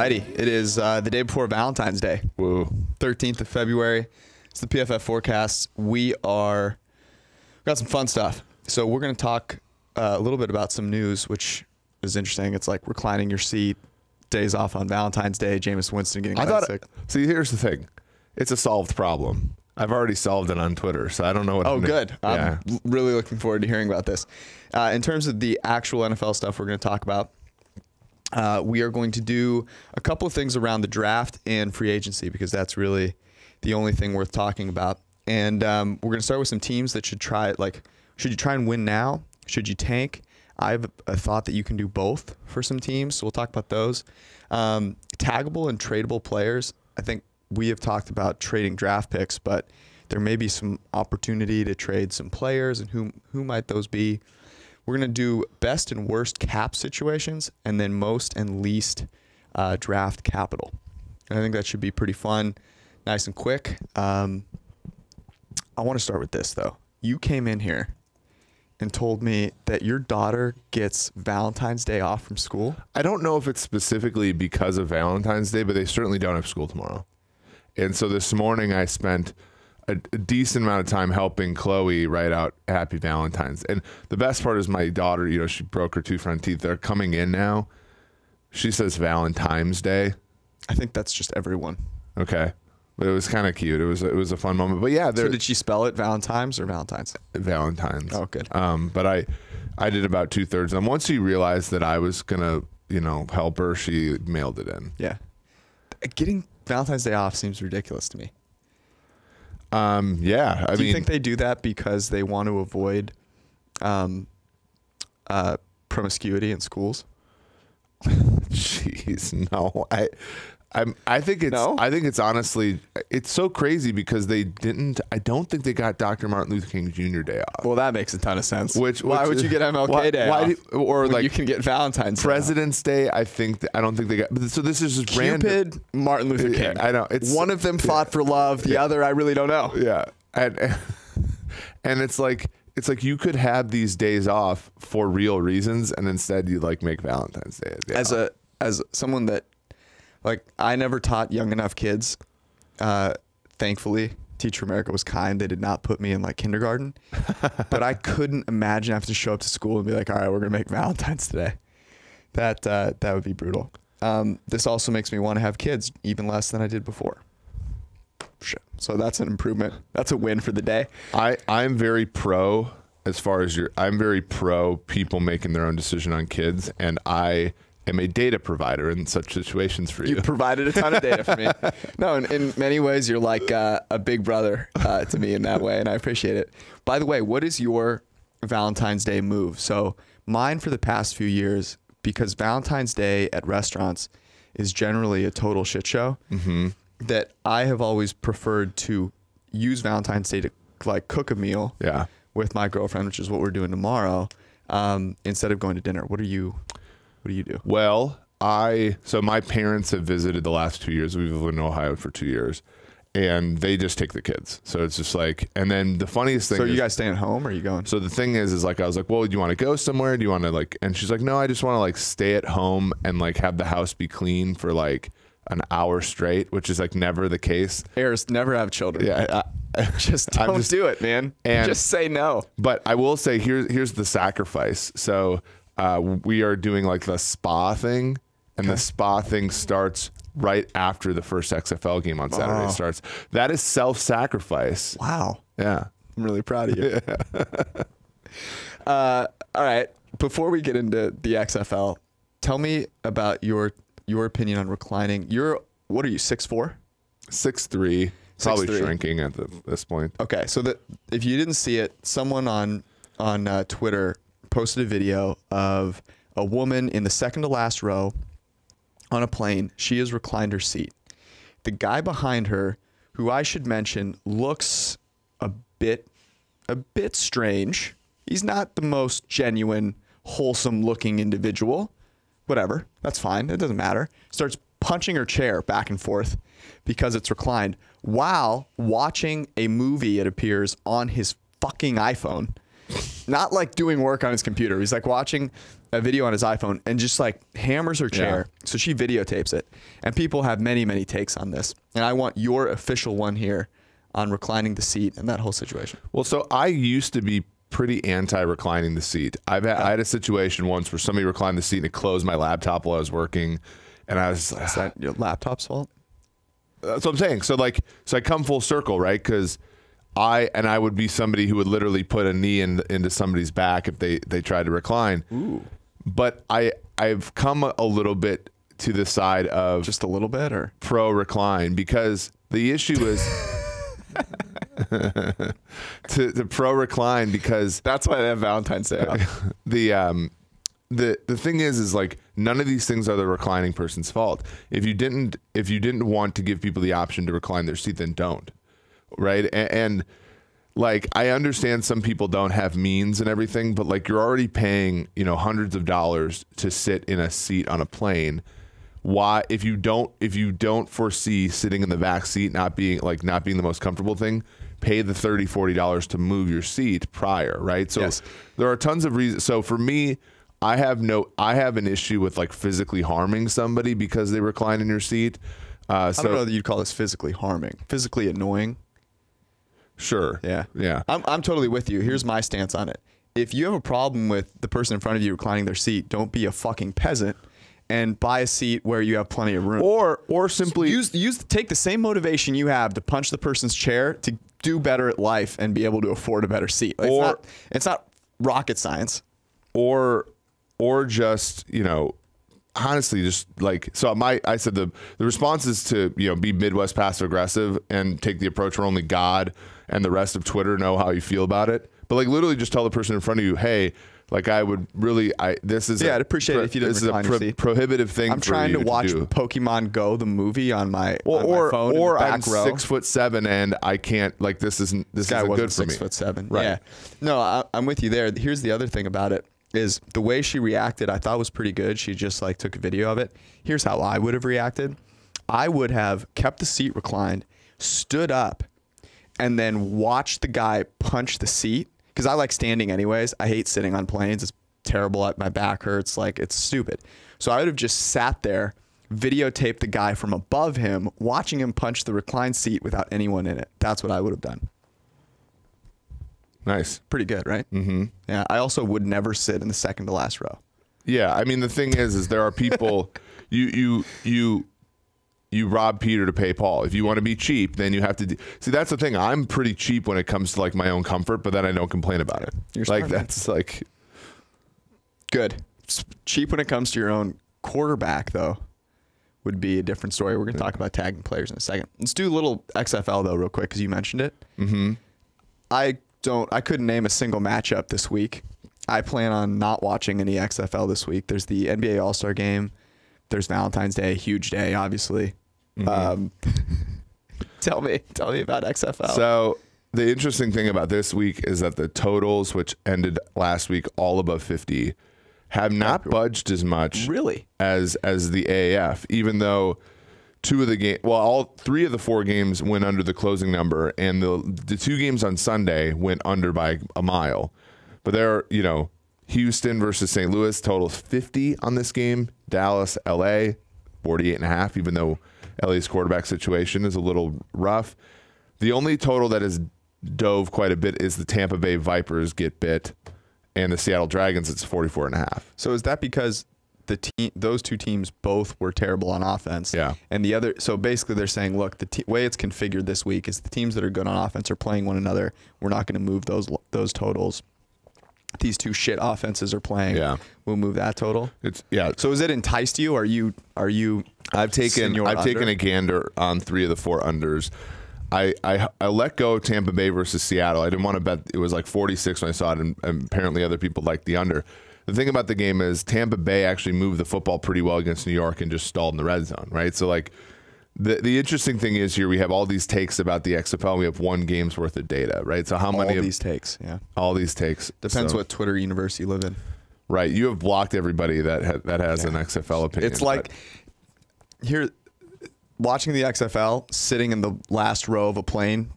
righty. It is the day before Valentine's Day. Woo. 13th of February. It's the PFF forecast. We got some fun stuff. So we're going to talk a little bit about some news, which is interesting. It's like reclining your seat, days off on Valentine's Day, Jameis Winston getting sick. See, here's the thing. It's a solved problem. I've already solved it on Twitter, so I don't know what. Oh, good. Yeah. I'm really looking forward to hearing about this. In terms of the actual NFL stuff we're going to talk about, we are going to do a couple of things around the draft and free agency because that's really the only thing worth talking about. And we're going to start with some teams that should try it. Like, should you try and win now? Should you tank? I have a thought that you can do both for some teams, so we'll talk about those. Taggable and tradable players. I think we have talked about trading draft picks, but there may be some opportunity to trade some players, and who might those be? We're going to do best and worst cap situations, and then most and least draft capital. And I think that should be pretty fun, nice and quick. I want to start with this, though. You came in here and told me that your daughter gets Valentine's Day off from school. I don't know if it's specifically because of Valentine's Day, but they certainly don't have school tomorrow. And so this morning I spent a decent amount of time helping Chloe write out Happy Valentine's. And the best part is my daughter, you know, she broke her two front teeth. They're coming in now. She says Valentine's Day. I think that's just everyone. Okay. But it was kind of cute. It was a fun moment. But yeah. So did she spell it Valentine's or Valentine's? Valentine's. Oh, good. But I did about 2/3 of them. Once she realized that I was going to, you know, help her, she mailed it in. Yeah. Getting Valentine's Day off seems ridiculous to me. Yeah. Do you think they do that because they want to avoid promiscuity in schools? Jeez, no. I think it's honestly, it's so crazy because I don't think they got Dr. Martin Luther King Jr. Day off. Well, that makes a ton of sense. Why would you get MLK Day off? Or like you can get Valentine's President's Day. I don't think they got. So this is just Cupid, random. Martin Luther King. I know. One of them fought for love. The other, I really don't know. Yeah. And it's like you could have these days off for real reasons, and instead you like make Valentine's Day a day off. As someone that, like, I never taught young enough kids. Thankfully, Teacher America was kind. They did not put me in like kindergarten, but I couldn't imagine having to show up to school and be like, all right, we're going to make Valentine's today. That would be brutal. This also makes me want to have kids even less than I did before. Shit. So that's an improvement. That's a win for the day. I'm very pro I'm very pro people making their own decision on kids, and I am a data provider in such situations for you. You provided a ton of data for me. No, in many ways, you're like a big brother to me in that way, and I appreciate it. By the way, what is your Valentine's Day move? So mine for the past few years, because Valentine's Day at restaurants is generally a total shit show, that I have always preferred to use Valentine's Day to like cook a meal with my girlfriend, which is what we're doing tomorrow, instead of going to dinner. What do you do? Well, so my parents have visited the last 2 years. We've lived in Ohio for 2 years, and they just take the kids. So it's just like, and then the funniest thing. So you guys staying at home, or are you going? So the thing is like, I was like, well, do you want to go somewhere? Do you want to like? And she's like, no, I just want to like stay at home and like have the house be clean for like an hour straight, which is like never the case. Heirs never have children. Yeah, just don't do it, man. And just say no. But I will say, here's the sacrifice. So. We are doing like the spa thing, and the spa thing starts right after the first XFL game on Saturday starts. That is self-sacrifice. Wow. Yeah. I'm really proud of you. All right. Before we get into the XFL, tell me about your opinion on reclining. What are you, 6'4"? 6'3", probably 6'3". Shrinking at this point. Okay. So if you didn't see it, someone on Twitter posted a video of a woman in the second to last row on a plane. She has reclined her seat. The guy behind her, who I should mention, looks a bit strange. He's not the most genuine, wholesome looking individual. Whatever. That's fine. It doesn't matter. Starts punching her chair back and forth because it's reclined while watching a movie, it appears, on his fucking iPhone. Not like doing work on his computer. He's like watching a video on his iPhone and just like hammers her chair. Yeah. So she videotapes it. And people have many, many takes on this. And I want your official one here on reclining the seat and that whole situation. Well, so I used to be pretty anti-reclining the seat. I had a situation once where somebody reclined the seat and it closed my laptop while I was working. And I was like, is that your laptop's fault? That's what I'm saying. So I come full circle, right? Because I would be somebody who would literally put a knee into somebody's back if they tried to recline. Ooh. But I've come a little bit to the side of just a little bit or pro recline, because the issue is to pro recline, because that's why they have Valentine's Day off. The thing is like none of these things are the reclining person's fault. If you didn't want to give people the option to recline their seat, then don't. Right. And like, I understand some people don't have means and everything, but like, you're already paying, hundreds of dollars to sit in a seat on a plane. Why, if you don't foresee sitting in the back seat not being the most comfortable thing, pay the $30-$40 to move your seat prior. Right. So yes. There are tons of reasons. So for me, I have an issue with like physically harming somebody because they recline in your seat. I don't know that you'd call this physically harming, physically annoying. Sure. Yeah. Yeah. I'm totally with you. Here's my stance on it. If you have a problem with the person in front of you reclining their seat, don't be a fucking peasant and buy a seat where you have plenty of room. Or simply take the same motivation you have to punch the person's chair to do better at life and be able to afford a better seat. Like, it's not rocket science. Or just, honestly, just like, so I said the response is to, be Midwest passive aggressive and take the approach where only God and the rest of Twitter know how you feel about it. But like, literally just tell the person in front of you, hey, like, I would really, this is, I'd appreciate it if you didn't recline your seat. Prohibitive thing. I'm trying to watch Pokemon Go, the movie on my phone. Or in the I'm back row. 6'7" and I can't, like, this isn't good for me. 6'7". Right. Yeah. No, I'm with you there. Here's the other thing about it. Is the way she reacted, I thought was pretty good. She just like took a video of it. Here's how I would have reacted. I would have kept the seat reclined, stood up, and then watched the guy punch the seat. Because I like standing anyways. I hate sitting on planes. It's terrible. My back hurts. Like, it's stupid. So I would have just sat there, videotaped the guy from above him, watching him punch the reclined seat without anyone in it. That's what I would have done. Nice. Pretty good, right? Mm-hmm. Yeah. I also would never sit in the second to last row. Yeah. I mean, the thing is there are people, you rob Peter to pay Paul. If you want to be cheap, then you have to see, that's the thing. I'm pretty cheap when it comes to like my own comfort, but then I don't complain about it. You're like, smart, that's man. Like good. Cheap when it comes to your own quarterback, though, would be a different story. We're going to talk about tagging players in a second. Let's do a little XFL though, real quick, because you mentioned it. Mm-hmm. I couldn't name a single matchup this week. I plan on not watching any XFL this week. There's the NBA All-Star game. There's Valentine's Day, huge day, obviously. Mm-hmm. Tell me about XFL. So the interesting thing about this week is that the totals, which ended last week all above 50, have not budged as much really as the AAF, even though all 3 of the 4 games went under the closing number, and the 2 games on Sunday went under by a mile. But there, Houston versus St. Louis totals 50 on this game. Dallas, LA, 48.5, even though LA's quarterback situation is a little rough. The only total that has dove quite a bit is the Tampa Bay Vipers get bit, and the Seattle Dragons, it's 44.5. So is that because those 2 teams both were terrible on offense? Yeah. And so basically they're saying, look, the way it's configured this week is the teams that are good on offense are playing one another. We're not going to move those totals. These 2 shit offenses are playing. Yeah. We'll move that total. So is it enticed you? Are you? I've taken a gander on 3 of the 4 unders. I let go of Tampa Bay versus Seattle. I didn't want to bet. It was like 46 when I saw it, and apparently other people liked the under. The thing about the game is Tampa Bay actually moved the football pretty well against New York and just stalled in the red zone, right? So like the interesting thing is here we have all these takes about the XFL. We have 1 game's worth of data, right? So how many of these takes? Yeah, all these takes depends what Twitter universe you live in. Right, you have blocked everybody that has an XFL opinion. It's like here watching the XFL, sitting in the last row of a plane.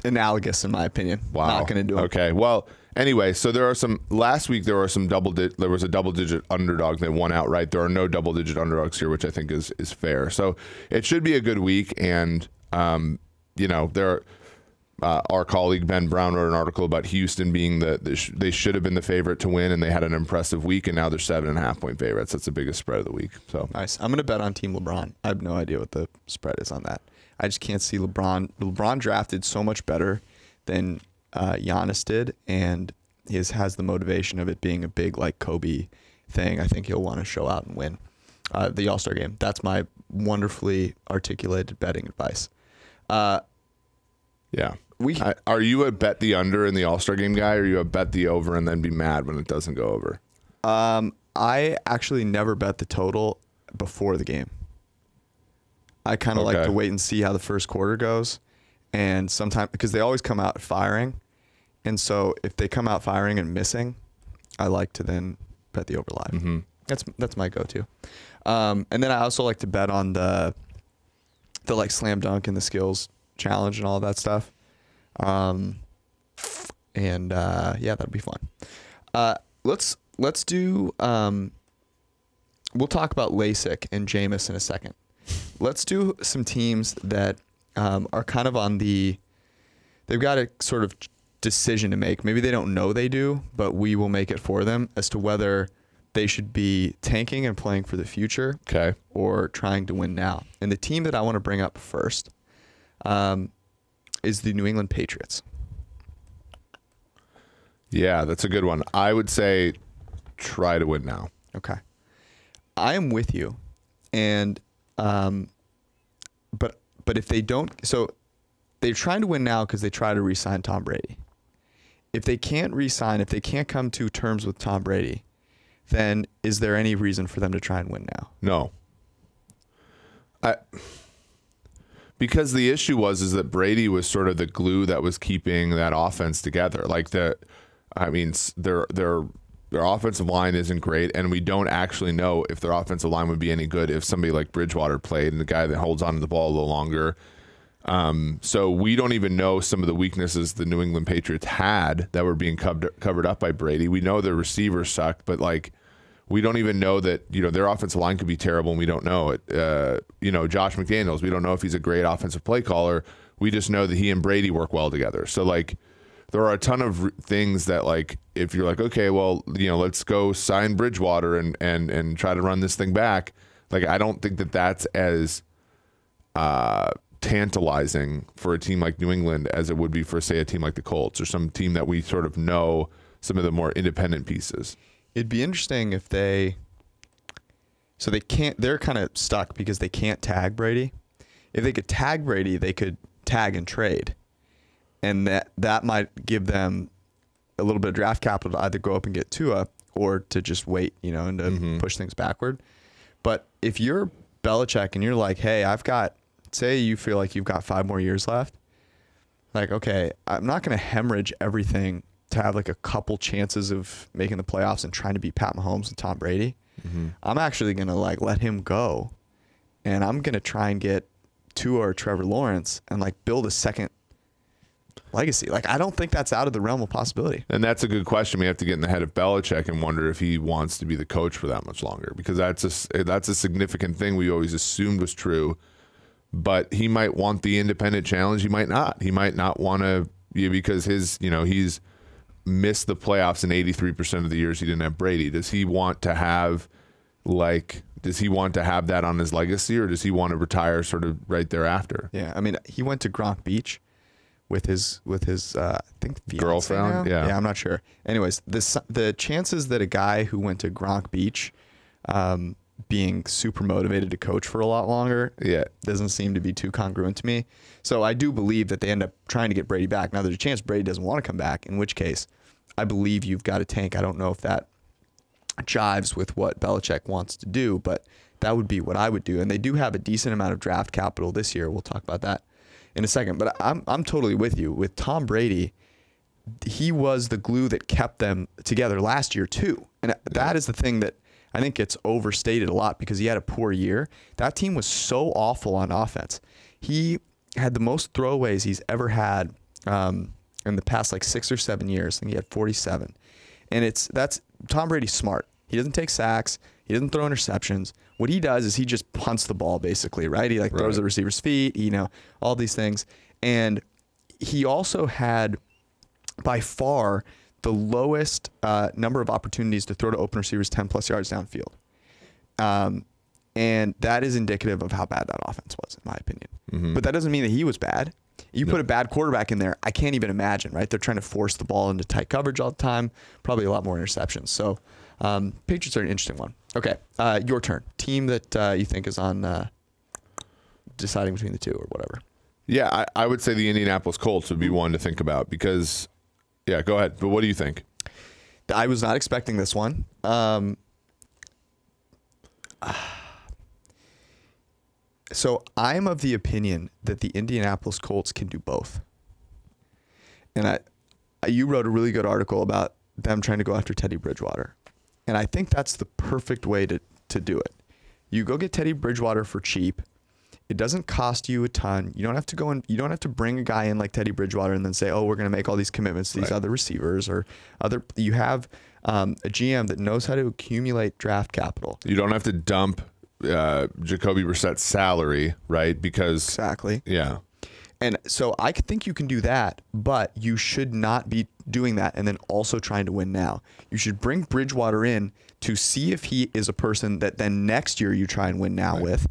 Analogous, in my opinion. Wow. Not going to do it. Okay, well. Anyway, so there are some. Last week there was a double-digit underdog that won outright. There are no double-digit underdogs here, which I think is fair. So it should be a good week. And our colleague Ben Brown wrote an article about Houston being they should have been the favorite to win, and they had an impressive week, and now they're 7.5-point favorites. That's the biggest spread of the week. So nice. I'm going to bet on Team LeBron. I have no idea what the spread is on that. I just can't see LeBron. LeBron drafted so much better than Giannis did, and has the motivation of it being a big like Kobe thing. I think he'll want to show out and win the All-Star game. That's my wonderfully articulated betting advice. Yeah. Are you a bet the under in the All-Star game guy, or are you a bet the over and then be mad when it doesn't go over? I actually never bet the total before the game. I kind of like to wait and see how the first quarter goes, and sometimes because they always come out firing, and so if they come out firing and missing, I like to then bet the over live. Mm-hmm. That's my go-to. And then I also like to bet on the like slam dunk and the skills challenge and all that stuff. Yeah, that'd be fun. Let's do. We'll talk about LASIK and Jameis in a second. Let's do some teams that are kind of on they've got a sort of decision to make. Maybe they don't know they do, but we will make it for them as to whether they should be tanking and playing for the future, or trying to win now. And the team that I want to bring up first is the New England Patriots. Yeah, that's a good one. I would say try to win now. Okay. I am with you. And but if they don't, so they're trying to win now because they try to re-sign Tom Brady. If they can't re-sign, if they can't come to terms with Tom Brady, then is there any reason for them to try and win now? No. Because the issue is that Brady was sort of the glue that was keeping that offense together. Like their offensive line isn't great, and we don't actually know if their offensive line would be any good if somebody like Bridgewater played and the guy that holds on to the ball a little longer. So we don't even know some of the weaknesses the New England Patriots had that were being covered up by Brady. We know their receivers sucked, but like we don't even know that their offensive line could be terrible, and we don't know it. Josh McDaniels, we don't know if he's a great offensive play caller. We just know that he and Brady work well together. So like there are a ton of things that like if you're like, okay, well, let's go sign Bridgewater and try to run this thing back. Like I don't think that that's as tantalizing for a team like New England as it would be for, say, a team like the Colts or some team that we sort of know some of the more independent pieces. It'd be interesting if they're kind of stuck because they can't tag Brady. If they could tag Brady, they could tag and trade. And that might give them a little bit of draft capital to either go up and get Tua or to just wait, and to push things backward. But if you're Belichick and you're like, hey, say you feel like you've got 5 more years left, like, okay, I'm not going to hemorrhage everything to have like a couple chances of making the playoffs and trying to beat Pat Mahomes and Tom Brady. I'm actually going to like let him go, and I'm going to try and get Tua or Trevor Lawrence and like build a second legacy. Like, I don't think that's out of the realm of possibility. And that's a good question. We have to get in the head of Belichick and wonder if he wants to be the coach for that much longer, because that's a significant thing we always assumed was true. But he might want the independent challenge. He might not. He might not want to, because he's missed the playoffs in 83% of the years he didn't have Brady. Does he want to have that on his legacy, or does he want to retire sort of right thereafter? Yeah, I mean, he went to Gronk Beach with his I think girlfriend. Yeah, I'm not sure. Anyways, the chances that a guy who went to Gronk Beach, being super motivated to coach for a lot longer, doesn't seem to be too congruent to me. So I do believe that they end up trying to get Brady back. Now there's a chance Brady doesn't want to come back, in which case I believe you've got to tank. I don't know if that jives with what Belichick wants to do, but that would be what I would do. And they do have a decent amount of draft capital this year. We'll talk about that in a second. But I'm totally with you. With Tom Brady, he was the glue that kept them together last year too. And that is the thing that I think gets overstated a lot, because he had a poor year. That team was so awful on offense. He had the most throwaways he's ever had in the past like 6 or 7 years. I think he had 47. And that's Tom Brady's smart. He doesn't take sacks. He doesn't throw interceptions. What he does is he just punts the ball basically, right? He throws at the receiver's feet, all these things. And he also had by far the lowest number of opportunities to throw to open receivers 10 plus yards downfield. And that is indicative of how bad that offense was, in my opinion. Mm-hmm. But that doesn't mean that he was bad. You put a bad quarterback in there, I can't even imagine, right? They're trying to force the ball into tight coverage all the time, probably a lot more interceptions. So Patriots are an interesting one. Okay, your turn. Team that you think is on deciding between the two or whatever. Yeah, I would say the Indianapolis Colts would be one to think about because, yeah, go ahead. But what do you think? I was not expecting this one. So I'm of the opinion that the Indianapolis Colts can do both. And you wrote a really good article about them trying to go after Teddy Bridgewater. And I think that's the perfect way to do it. You go get Teddy Bridgewater for cheap. It doesn't cost you a ton. You don't have to go in. You don't have to bring a guy in like Teddy Bridgewater and then say, "Oh, we're going to make all these commitments to these other receivers or other." You have a GM that knows how to accumulate draft capital. You don't have to dump Jacoby Brissett's salary, right? Because exactly, yeah. And so I think you can do that, but you should not be doing that and then also trying to win now. You should bring Bridgewater in to see if he is a person that then next year you try and win now with.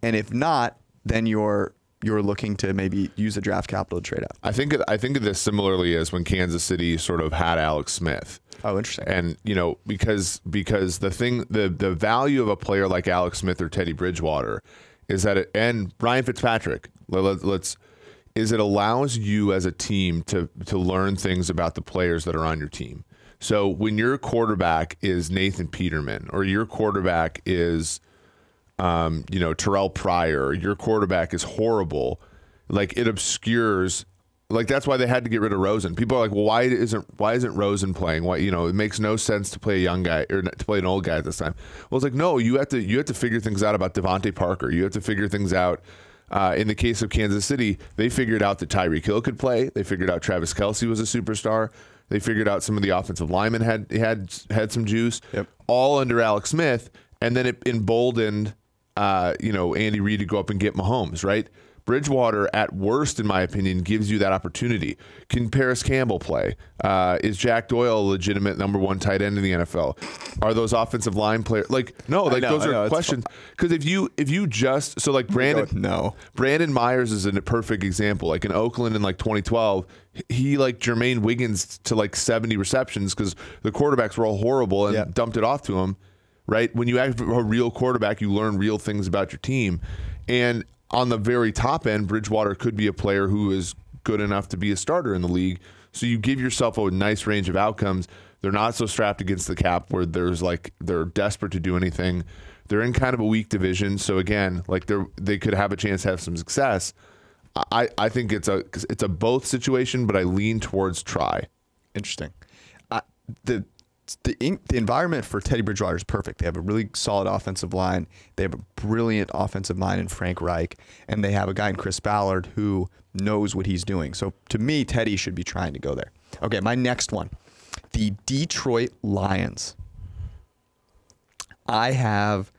And if not, then you're looking to maybe use the draft capital to trade up. I think of this similarly as when Kansas City sort of had Alex Smith. Oh, interesting. And because the value of a player like Alex Smith or Teddy Bridgewater is that and Ryan Fitzpatrick, it allows you as a team to learn things about the players that are on your team. So when your quarterback is Nathan Peterman or your quarterback is Terrell Pryor, your quarterback is horrible, like it obscures, like that's why they had to get rid of Rosen. People are like, well, why isn't Rosen playing? Why, it makes no sense to play a young guy or to play an old guy at this time. Well, it's like, no, you have to figure things out about Devontae Parker. You have to figure things out. In the case of Kansas City, they figured out that Tyreek Hill could play. They figured out Travis Kelce was a superstar. They figured out some of the offensive linemen had some juice, all under Alex Smith, and then it emboldened Andy Reid to go up and get Mahomes, right? Bridgewater, at worst, in my opinion, gives you that opportunity. Can Paris Campbell play? Is Jack Doyle a legitimate number one tight end in the NFL? Are those offensive line players those are questions? Because if you just Brandon Myers is a perfect example. Like in Oakland in 2012, he Jermaine Wiggins to 70 receptions because the quarterbacks were all horrible and dumped it off to him. Right? When you have a real quarterback, you learn real things about your team. And on the very top end, Bridgewater could be a player who is good enough to be a starter in the league. So you give yourself a nice range of outcomes. They're not so strapped against the cap where they're desperate to do anything. They're in kind of a weak division. So again, they could have a chance to have some success. I think it's a both situation, but I lean towards try. Interesting. The environment for Teddy Bridgewater is perfect. They have a really solid offensive line. They have a brilliant offensive line in Frank Reich, and they have a guy in Chris Ballard who knows what he's doing. So to me, Teddy should be trying to go there. Okay, my next one, the Detroit Lions. I have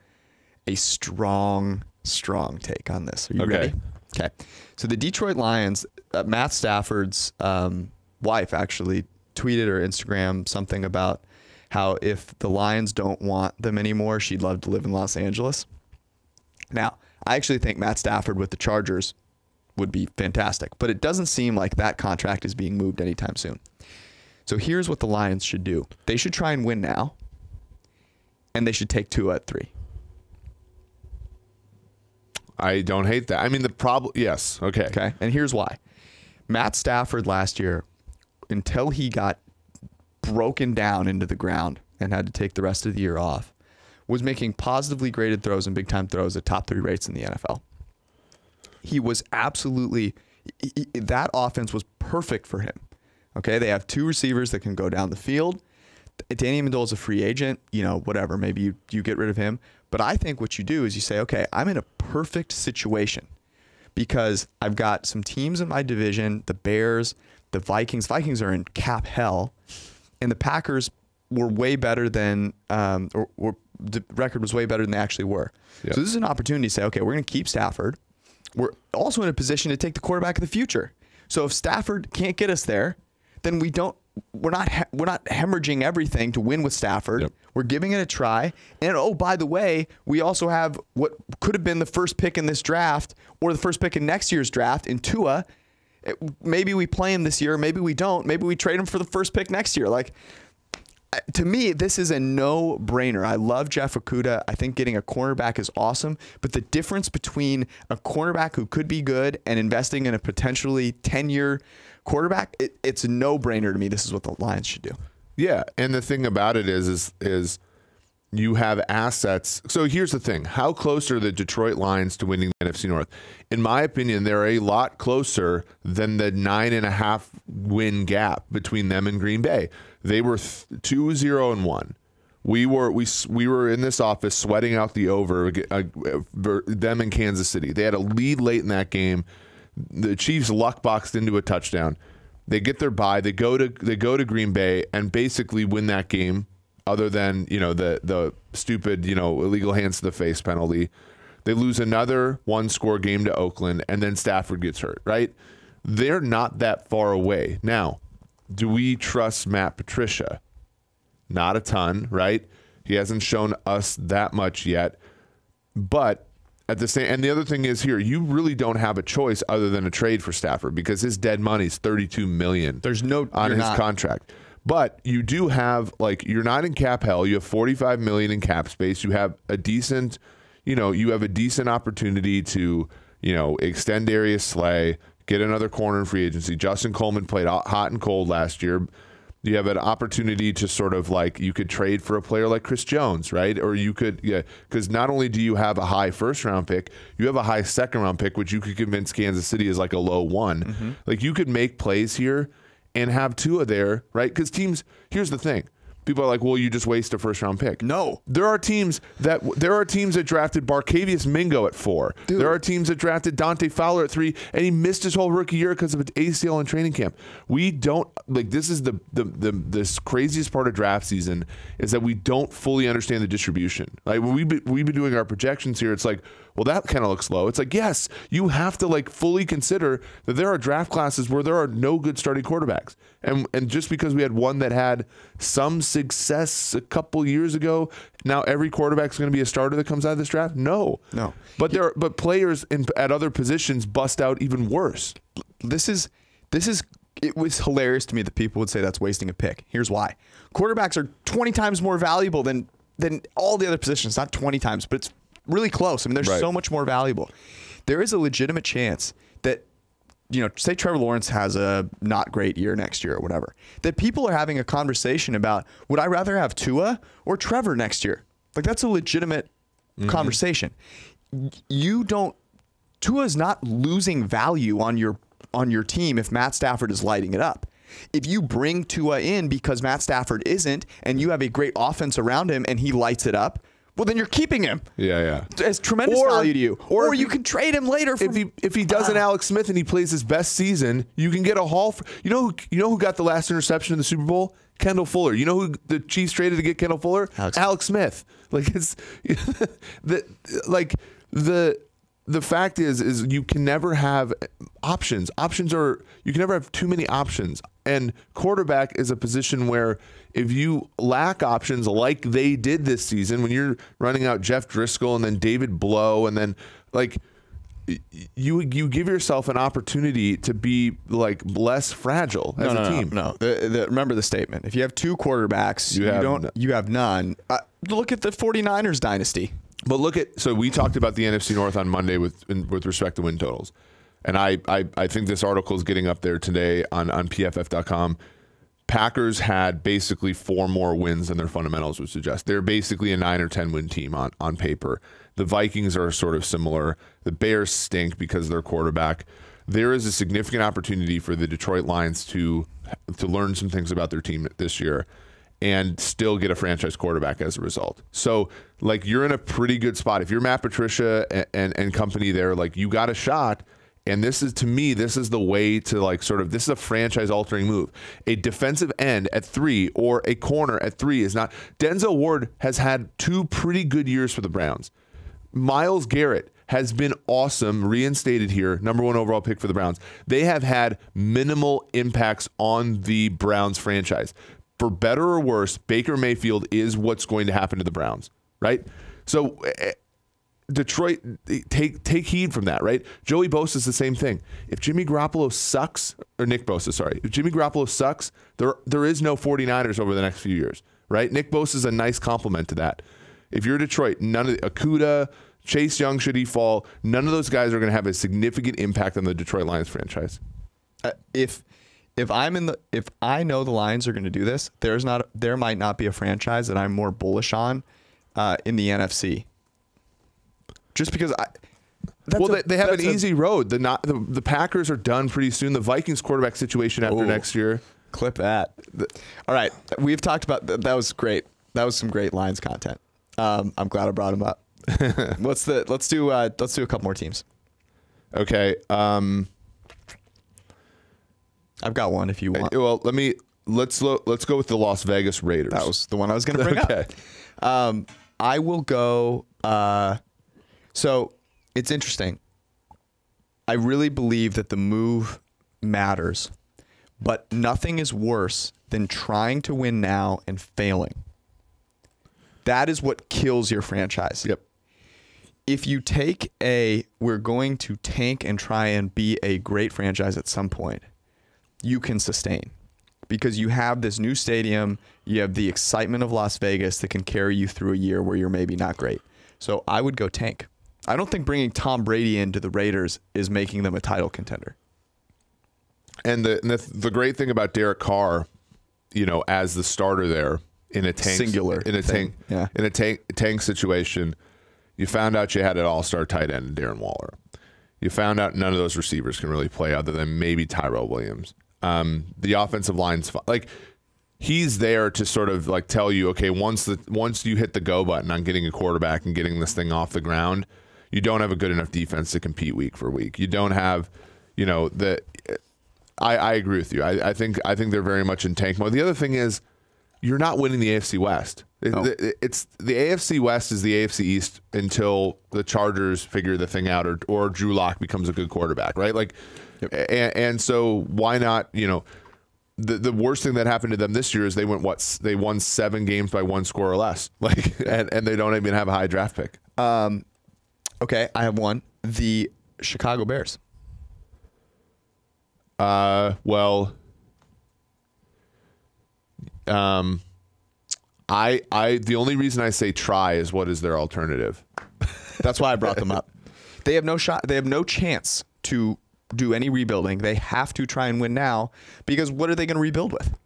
a strong take on this. Are you ready? Okay. So the Detroit Lions, Matt Stafford's wife actually tweeted or Instagram something about how if the Lions don't want them anymore, she'd love to live in Los Angeles. Now, I actually think Matt Stafford with the Chargers would be fantastic, but it doesn't seem like that contract is being moved anytime soon. So here's what the Lions should do. They should try and win now, and they should take Tua at 3. I don't hate that. I mean, the problem, yes. Okay. And here's why. Matt Stafford last year, until he got broken down into the ground and had to take the rest of the year off, was making positively graded throws and big time throws at top 3 rates in the NFL. He was that offense was perfect for him. Okay, they have 2 receivers that can go down the field. Danny Amendola is a free agent, whatever, maybe you get rid of him. But I think what you do is you say, okay, I'm in a perfect situation because I've got some teams in my division, the Bears, the Vikings. Vikings are in cap hell, and the Packers were way better than, the record was way better than they actually were. Yep. So this is an opportunity to say, okay, we're going to keep Stafford. We're also in a position to take the quarterback of the future. So if Stafford can't get us there, then we're not hemorrhaging everything to win with Stafford. Yep. We're giving it a try. And oh, by the way, we also have what could have been the first pick in this draft or the first pick in next year's draft in Tua. Maybe we play him this year, maybe we don't. Maybe we trade him for the first pick next year. Like, to me, this is a no-brainer. I love Jeff Okudah. I think getting a cornerback is awesome. But the difference between a cornerback who could be good and investing in a potentially 10-year quarterback, it's a no-brainer to me. This is what the Lions should do. Yeah, and the thing about it is you have assets. So here's the thing. How close are the Detroit Lions to winning the NFC North? In my opinion, they're a lot closer than the 9.5 win gap between them and Green Bay. They were 2-0-1. We were in this office sweating out the over them in Kansas City. They had a lead late in that game. The Chiefs luck boxed into a touchdown. They get their bye. They go to Green Bay and basically win that game. Other than the stupid illegal hands to the face penalty, they lose another 1-score game to Oakland, and then Stafford gets hurt. Right? They're not that far away now. Do we trust Matt Patricia? Not a ton, right? He hasn't shown us that much yet. But at the same, and the other thing is here, you really don't have a choice other than a trade for Stafford because his dead money is $32 million. There's no on his contract. But you do have, you're not in cap hell. You have $45 million in cap space. You have a decent, opportunity to, extend Darius Slay, get another corner in free agency. Justin Coleman played hot and cold last year. You have an opportunity to sort of you could trade for a player like Chris Jones, right? Or you could, because not only do you have a high first-round pick, you have a high second-round pick, which you could convince Kansas City is like a low one. Mm-hmm. You could make plays here and have Tua there, right? Because teams, here's the thing. People are like, well, you just waste a first-round pick. No. There are teams that drafted Barkevius Mingo at 4. Dude. There are teams that drafted Dante Fowler at 3, and he missed his whole rookie year because of an ACL in training camp. We don't, this is this craziest part of draft season is that we don't fully understand the distribution. When we've been doing our projections here, it's like, well, that kind of looks low. It's like, yes, you have to fully consider that there are draft classes where there are no good starting quarterbacks. And just because we had one that had some success a couple years ago, now every quarterback's going to be a starter that comes out of this draft? No. But players at other positions bust out even worse. It was hilarious to me that people would say that's wasting a pick. Here's why. Quarterbacks are 20 times more valuable than all the other positions. Not 20 times, but it's really close. I mean, they're so much more valuable. There is a legitimate chance that, say Trevor Lawrence has a not great year next year or whatever, that people are having a conversation about, would I rather have Tua or Trevor next year? That's a legitimate conversation. Tua is not losing value on your team if Matt Stafford is lighting it up. If you bring Tua in because Matt Stafford isn't and you have a great offense around him and he lights it up, well, then you're keeping him. Yeah. It's tremendous value to you. Or you can trade him later. If he does an Alex Smith and he plays his best season, you can get a haul. You know who got the last interception in the Super Bowl? Kendall Fuller. You know who the Chiefs traded to get Kendall Fuller? Alex Smith. The fact is you can never have options. You can never have too many options. And quarterback is a position where if you lack options like they did this season, when you're running out Jeff Driscoll and then David Blow, and then you give yourself an opportunity to be less fragile as a team. No. Remember the statement. If you have two quarterbacks, you have none. Look at the 49ers dynasty. But so we talked about the NFC North on Monday with respect to win totals. And I think this article is getting up there today on PFF.com. Packers had basically 4 more wins than their fundamentals would suggest. They're basically a 9 or 10 win team on paper. The Vikings are sort of similar. The Bears stink because of their quarterback. There is a significant opportunity for the Detroit Lions to learn some things about their team this year and still get a franchise quarterback as a result. So, you're in a pretty good spot. If you're Matt Patricia and company there, you got a shot. And this is, to me, this is the way to like sort of, this is a franchise altering move. A defensive end at 3 or a corner at 3 is not. Denzel Ward has had 2 pretty good years for the Browns. Myles Garrett has been awesome, reinstated here, number 1 overall pick for the Browns. They have had minimal impacts on the Browns franchise. For better or worse, Baker Mayfield is what's going to happen to the Browns, right? So Detroit, take heed from that, right? Joey Bosa is the same thing. If Jimmy Garoppolo sucks, or Nick Bosa, sorry. If Jimmy Garoppolo sucks, there is no 49ers over the next few years, right? Nick Bosa is a nice compliment to that. If you're Detroit, none of Okudah, Chase Young, should he fall, none of those guys are going to have a significant impact on the Detroit Lions franchise. If I know the Lions are going to do this, there might not be a franchise that I'm more bullish on in the NFC. Just because they have an easy road. The Packers are done pretty soon. The Vikings quarterback situation after next year. Clip that. All right, we've talked about that. Was great. That was some great Lions content. I'm glad I brought him up. Let's do a couple more teams. Okay. I've got one if you want. Well, let's go with the Las Vegas Raiders. That was the one I was going to bring up. I will go. So it's interesting. I really believe that the move matters, but nothing is worse than trying to win now and failing. That is what kills your franchise. Yep. If you take we're going to tank and try and be a great franchise at some point, you can sustain because you have this new stadium. You have the excitement of Las Vegas that can carry you through a year where you're maybe not great. So I would go tank. I don't think bringing Tom Brady into the Raiders is making them a title contender. And the great thing about Derek Carr, as the starter there in a tank, in a tank situation, you found out you had an all-star tight end in Darren Waller. You found out none of those receivers can really play other than maybe Tyrell Williams. The offensive line's he's there to sort of like tell you, okay, once you hit the go button on getting a quarterback and getting this thing off the ground, you don't have a good enough defense to compete week for week. You don't have, I agree with you. I think they're very much in tank mode. The other thing is you're not winning the AFC West. It's the AFC West is the AFC East until the Chargers figure the thing out or Drew Lock becomes a good quarterback, right? Like, and so why not, the worst thing that happened to them this year is they won 7 games by 1 score or less. Like, and they don't even have a high draft pick. Okay, I have one. The Chicago Bears. Well, the only reason I say try is what is their alternative? That's why I brought them up. They have no shot. They have no chance to do any rebuilding. They have to try and win now because what are they going to rebuild with?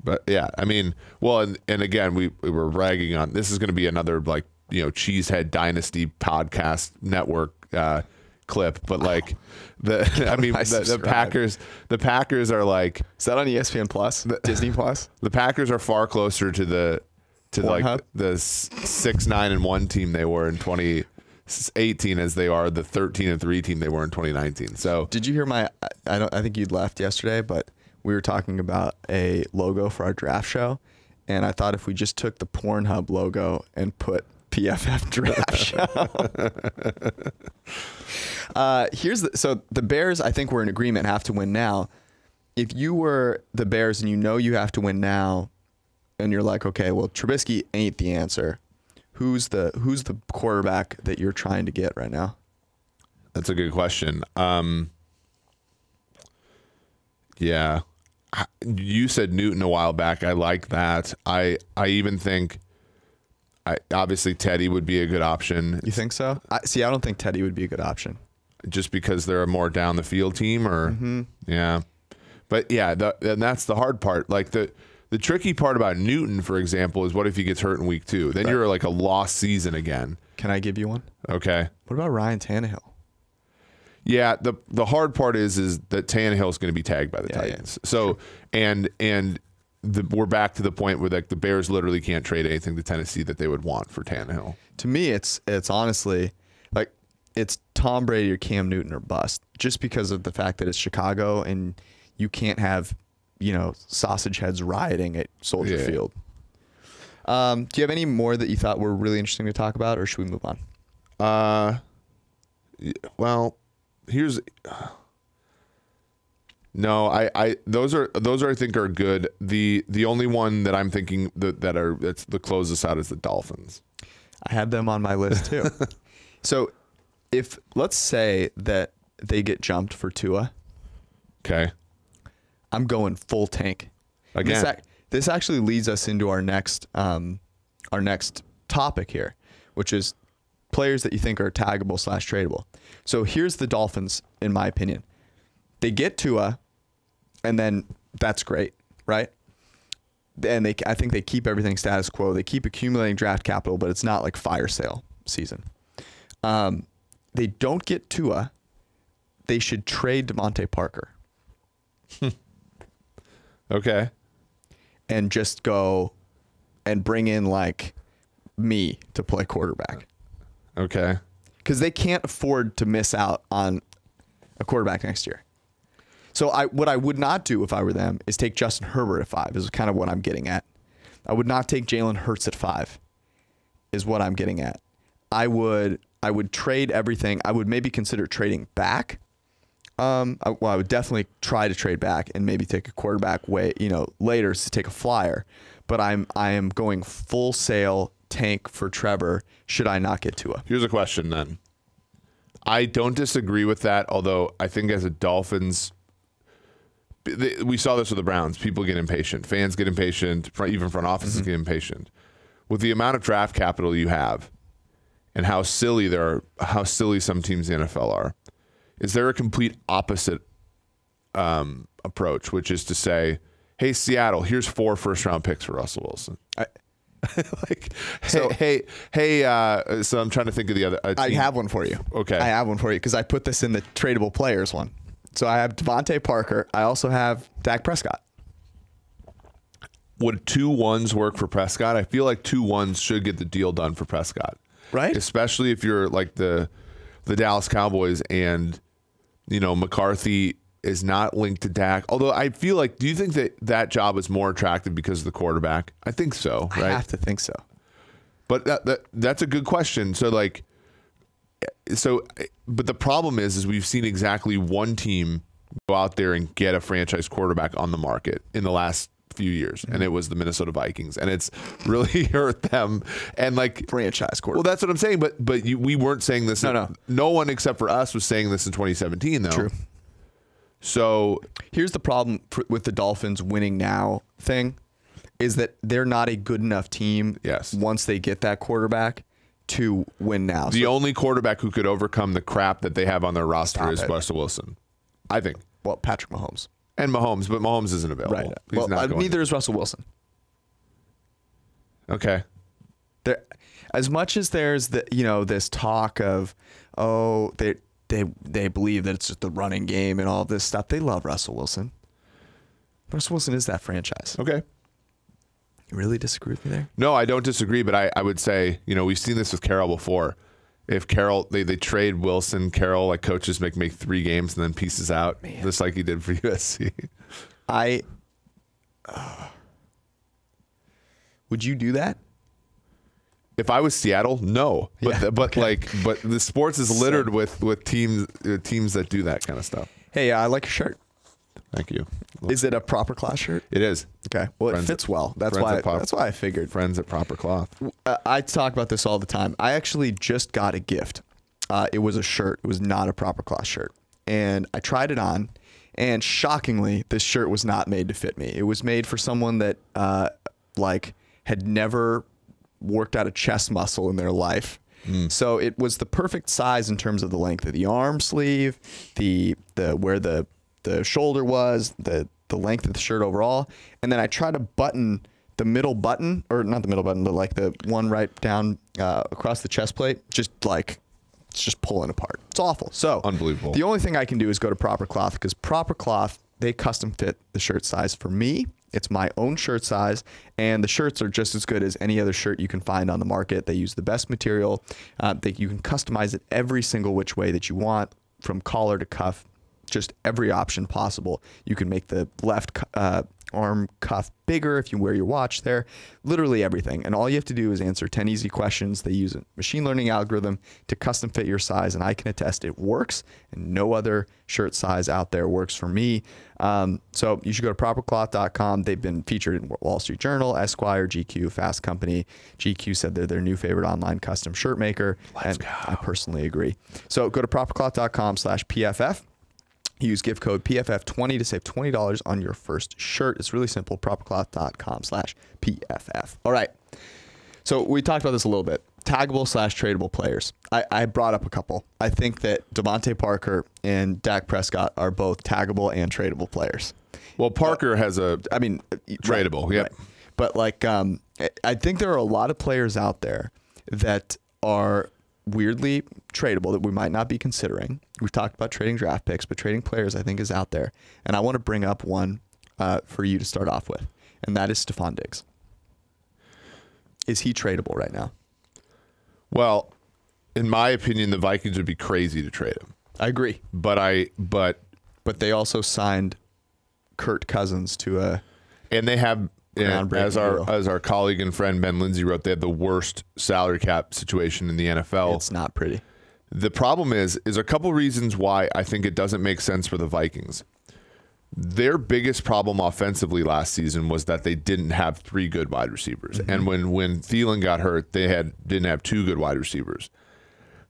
But yeah, I mean, well, and again, we were ragging on this is going to be another like Cheesehead Dynasty podcast network clip, but like the Packers are like, is that on ESPN Plus, Disney Plus? The Packers are far closer to the Pornhub? Like the 6-9-1 team they were in 2018 as they are the 13-3 team they were in 2019. So did you hear I think you'd left yesterday, but we were talking about a logo for our draft show, and I thought if we just took the Pornhub logo and put PFF draft show. So the Bears, I think we're in agreement, have to win now. If you were the Bears and you have to win now, and you're like, okay, well, Trubisky ain't the answer. Who's the quarterback that you're trying to get right now? That's a good question. Yeah, you said Newton a while back. I like that. I even think. Obviously, Teddy would be a good option. You think so? I don't think Teddy would be a good option. Just because they're a more down the field team, or yeah, but yeah, and that's the hard part. Like the tricky part about Newton, for example, is what if he gets hurt in week 2? Then you're like a lost season again. Can I give you one? Okay. What about Ryan Tannehill? Yeah, the hard part is that Tannehill is going to be tagged by the Titans. Yeah. So sure. and we're back to the point where like the Bears literally can't trade anything to Tennessee that they would want for Tannehill. To me, it's honestly like it's Tom Brady or Cam Newton or bust, just because of the fact that it's Chicago and you can't have, sausage heads rioting at Soldier Field. Do you have any more that you thought were really interesting to talk about, or should we move on? Well, here's no, I those are I think are good. The only one that I'm thinking that's the closest out is the Dolphins. I had them on my list too. So if let's say that they get jumped for Tua, okay, I'm going full tank. Again, this actually leads us into our next topic here, which is players that you think are taggable / tradable. So here's the Dolphins, in my opinion. They get Tua, and then that's great, right? And I think they keep everything status quo. They keep accumulating draft capital, but it's not like fire sale season. They don't get Tua. They should trade Devontae Parker. Okay. And just go and bring in like me to play quarterback. Okay. Because they can't afford to miss out on a quarterback next year. So what I would not do if I were them is take Justin Herbert at 5, is kind of what I'm getting at. I would not take Jalen Hurts at 5, is what I'm getting at. I would trade everything. I would maybe consider trading back. I would definitely try to trade back and maybe take a quarterback later to take a flyer. But I am going full sail tank for Trevor should I not get Tua. Here's a question then. I don't disagree with that, although I think as a Dolphins, we saw this with the Browns. People get impatient. Fans get impatient. Even front offices get impatient. With the amount of draft capital you have and how silly some teams in the NFL are, is there a complete opposite approach, which is to say, hey, Seattle, here's 4 first-round picks for Russell Wilson. So I'm trying to think of the other. I have one for you. Okay. I have one for you because I put this in the tradable players one. So I have Devontae Parker. I also have Dak Prescott. Would 2 1s work for Prescott? I feel like 2 1s should get the deal done for Prescott. Right. Especially if you're like the Dallas Cowboys and, McCarthy is not linked to Dak. Although I feel like, do you think that job is more attractive because of the quarterback? I think so, right? I have to think so. But that's a good question. But the problem is we've seen exactly one team go out there and get a franchise quarterback on the market in the last few years, and it was the Minnesota Vikings, and it's really hurt them. And like franchise quarterback. Well, that's what I'm saying. But we weren't saying this. No one except for us was saying this in 2017, though. True. So here's the problem with the Dolphins winning now thing, is that they're not a good enough team. Yes. Once they get that quarterback to win now. The only quarterback who could overcome the crap that they have on their roster is Russell Wilson, I think. Well, Patrick Mahomes. And Mahomes, but Mahomes isn't available. Right. Well, neither is Russell Wilson. Okay. As much as there's this talk of, they believe that it's just the running game and all this stuff, they love Russell Wilson. Russell Wilson is that franchise. Okay. You really disagree with me there? No, I don't disagree, but I would say, we've seen this with Carroll before. If Carroll, they trade Wilson, Carroll, like coaches make 3 games and then pieces out, just like he did for USC. Would you do that? If I was Seattle, no. But Yeah, but the sports is littered with teams that do that kind of stuff. Hey, I like your shirt. Thank you. Is it a Proper Cloth shirt? It is. Okay. Well, it fits well. That's why I figured. Friends at Proper Cloth. I talk about this all the time. I actually just got a gift. It was a shirt. It was not a Proper Cloth shirt. And I tried it on, and shockingly, this shirt was not made to fit me. It was made for someone that had never worked out a chest muscle in their life. So it was the perfect size in terms of the length of the arm sleeve, where the shoulder was, the length of the shirt overall. And then I tried to button the middle button, or not the middle button, but like the one right down across the chest plate. It's just pulling apart. It's awful. So unbelievable. The only thing I can do is go to Proper Cloth, because Proper Cloth, they custom fit the shirt size for me. It's my own shirt size, and the shirts are just as good as any other shirt you can find on the market. They use the best material. You can customize it every single which way that you want, from collar to cuff, just every option possible. You can make the left arm cuff bigger if you wear your watch there, literally everything. And all you have to do is answer 10 easy questions. They use a machine learning algorithm to custom fit your size, and I can attest it works, and no other shirt size out there works for me. So you should go to propercloth.com. They've been featured in Wall Street Journal, Esquire, GQ, Fast Company. GQ said they're their new favorite online custom shirt maker. Let's go. I personally agree. So go to propercloth.com/PFF. Use gift code PFF20 to save $20 on your first shirt. It's really simple. propercloth.com/PFF. All right. So we talked about this a little bit. Taggable/tradable players. I brought up a couple. I think that Devontae Parker and Dak Prescott are both taggable and tradable players. Well, Parker has a, tradable. Right, Yep. right. But like, I think there are a lot of players out there that are weirdly tradable that we might not be considering. We've talked about trading draft picks, but trading players I think is out there. And I want to bring up one for you to start off with, and that is Stephon Diggs. Is he tradable right now? Well, in my opinion, the Vikings would be crazy to trade him. I agree. But they also signed Kirk Cousins to a and they have, as deal. our colleague and friend Ben Lindsay wrote, they had the worst salary cap situation in the NFL. It's not pretty. The problem is a couple reasons why I think it doesn't make sense for the Vikings. Their biggest problem offensively last season was that they didn't have 3 good wide receivers. Mm-hmm. And when Thielen got hurt, they didn't have 2 good wide receivers.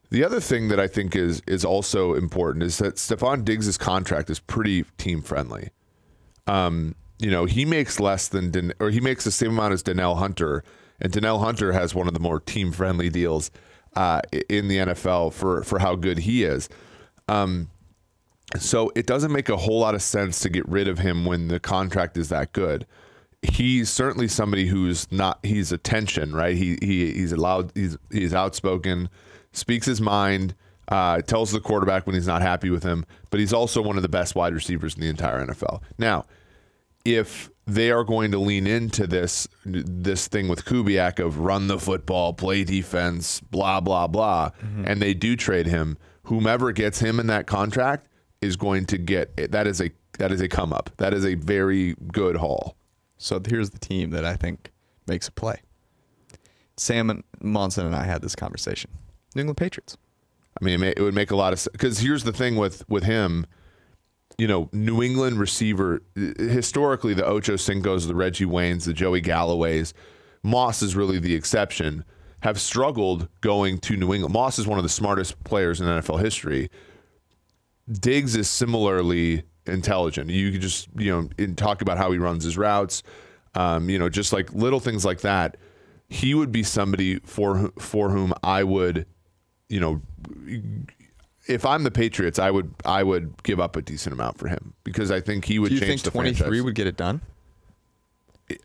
The other thing that I think is also important is that Stephon Diggs' contract is pretty team friendly. He makes less than he makes the same amount as Danielle Hunter, and Danielle Hunter has one of the more team friendly deals in the NFL for how good he is. So it doesn't make a whole lot of sense to get rid of him when the contract is that good. He's certainly somebody he's attention, right? He's outspoken, speaks his mind, tells the quarterback when he's not happy with him, but he's also one of the best wide receivers in the entire NFL. Now, if they are going to lean into this thing with Kubiak of run the football, play defense, blah, blah, blah, and they do trade him, whomever gets him in that contract is going to get it. That is a come up. That is a very good haul. So here's the team that I think makes a play. Sam and Monson and I had this conversation. New England Patriots. I mean, it would make a lot of sense. Because here's the thing with him. New England receiver, historically, the Ocho Cincos, the Reggie Waynes, the Joey Galloways, Moss is really the exception, have struggled going to New England. Moss is one of the smartest players in NFL history. Diggs is similarly intelligent. You could just, talk about how he runs his routes, just like little things like that. He would be somebody for whom I would, if I'm the Patriots, I would give up a decent amount for him because I think he would change the franchise. Do you think 23 would get it done?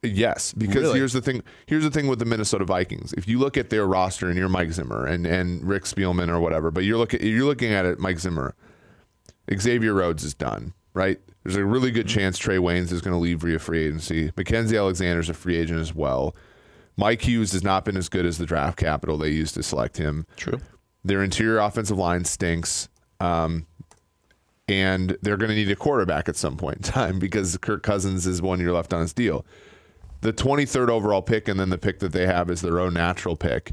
Yes, because Really? here's the thing with the Minnesota Vikings. If you look at their roster and you're Mike Zimmer and Rick Spielman or whatever, but you're looking at it, Mike Zimmer, Xavier Rhodes is done, right? There's a really good chance Trey Waynes is going to leave via free agency. Mackenzie Alexander's a free agent as well. Mike Hughes has not been as good as the draft capital they used to select him. True. Their interior offensive line stinks, and they're going to need a quarterback at some point in time because Kirk Cousins is 1 year left on his deal. The 23rd overall pick and then the pick that they have is their own natural pick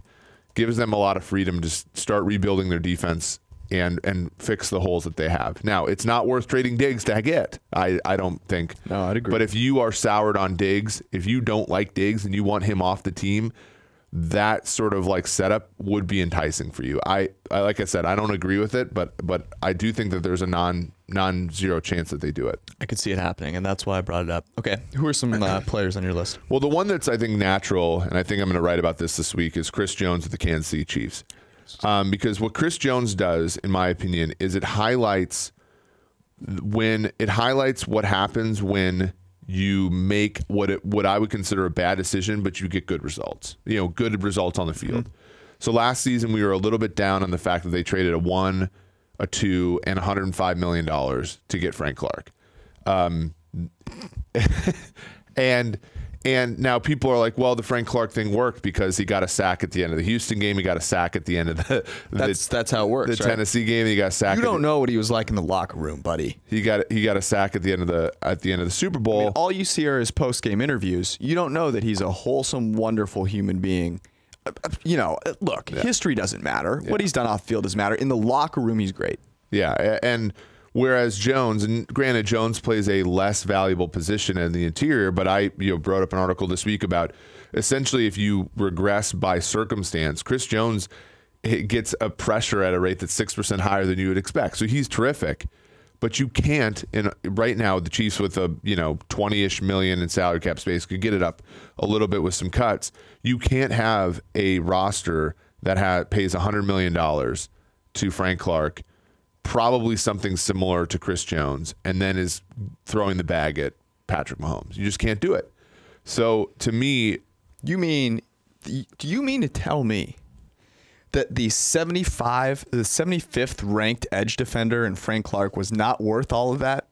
gives them a lot of freedom to start rebuilding their defense and fix the holes that they have. Now, it's not worth trading Diggs to get, I don't think. No, I'd agree. But if you are soured on Diggs, if you don't like Diggs and you want him off the team, that sort of like setup would be enticing for you. I like I said, I don't agree with it, but I do think that there's a non-zero chance that they do it. I could see it happening, and that's why I brought it up. Okay, who are some players on your list? Well, the one that's I think natural, and I think I'm going to write about this week, is Chris Jones of the Kansas City Chiefs. Because what Chris Jones does, in my opinion, is it highlights what happens when you make what I would consider a bad decision, but you get good results. Good results on the field. Mm-hmm. So last season we were a little bit down on the fact that they traded a 1, a 2, and $105 million to get Frank Clark. And now people are like, well, the Frank Clark thing worked because he got a sack at the end of the Houston game. He got a sack at the end of that's how it works. The right? Tennessee game, he got a sack. You don't know what he was like in the locker room, buddy. He got a sack at the end of the Super Bowl. I mean, all you see are his post game interviews. You don't know that he's a wholesome, wonderful human being. You know, look, history doesn't matter. What he's done off the field doesn't matter. In the locker room, he's great. Yeah, and whereas Jones, and granted, Jones plays a less valuable position in the interior, but I brought up an article this week about essentially if you regress by circumstance, Chris Jones gets a pressure at a rate that's 6% higher than you would expect. So he's terrific, but you can't. And right now, the Chiefs with a 20-ish million in salary cap space could get it up a little bit with some cuts. You can't have a roster that pays $100 million to Frank Clark, probably something similar to Chris Jones, and then is throwing the bag at Patrick Mahomes. You just can't do it. So to me, do you mean to tell me that the 75th ranked edge defender in Frank Clark was not worth all of that?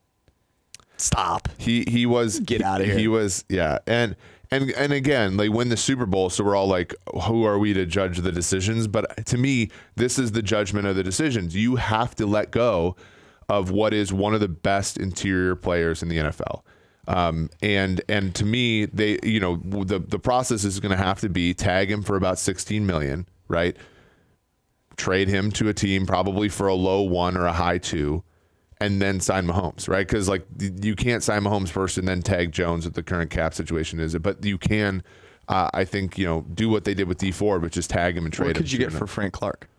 Stop. He was. Get out of here. He was. Yeah. And again, they win the Super Bowl, so we're all like, who are we to judge the decisions? But to me, this is the judgment of the decisions. You have to let go of what is one of the best interior players in the NFL. And to me, the process is going to have to be tag him for about $16 million, right? Trade him to a team probably for a low 1 or a high 2. And then sign Mahomes, right? Because you can't sign Mahomes first and then tag Jones at the current cap situation, is it? But you can, I think, do what they did with D Ford, which is tag him and trade him. What could you get for Frank Clark?